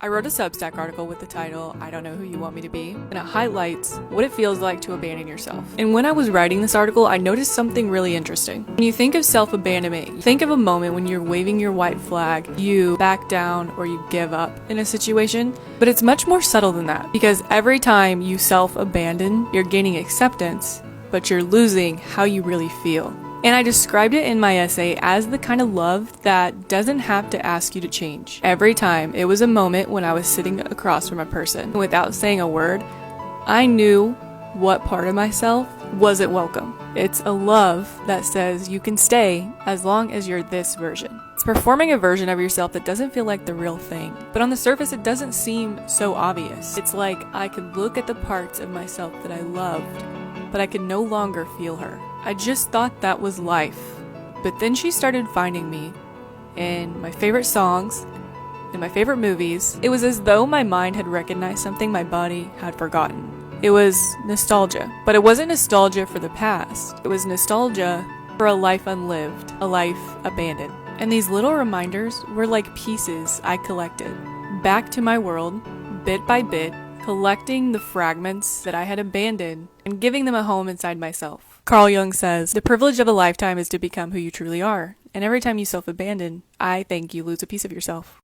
I wrote a Substack article with the title, I Don't Know Who You Want Me to Be, and it highlights what it feels like to abandon yourself. And when I was writing this article, I noticed something really interesting. When you think of self-abandonment, think of a moment when you're waving your white flag, you back down or you give up in a situation, but it's much more subtle than that, because every time you self-abandon, you're gaining acceptance, but you're losing how you really feel. And I described it in my essay as the kind of love that doesn't have to ask you to change. Every time, it was a moment when I was sitting across from a person. Without saying a word, I knew what part of myself wasn't welcome. It's a love that says you can stay as long as you're this version. It's performing a version of yourself that doesn't feel like the real thing. But on the surface, it doesn't seem so obvious. It's like I could look at the parts of myself that I loved, but I could no longer feel her. I just thought that was life. But then she started finding me in my favorite songs, in my favorite movies. It was as though my mind had recognized something my body had forgotten. It was nostalgia. But it wasn't nostalgia for the past. It was nostalgia for a life unlived, a life abandoned. And these little reminders were like pieces I collected back to my world, bit by bit, collecting the fragments that I had abandoned and giving them a home inside myself. Carl Jung says, the privilege of a lifetime is to become who you truly are. And every time you self-abandon, I think you lose a piece of yourself.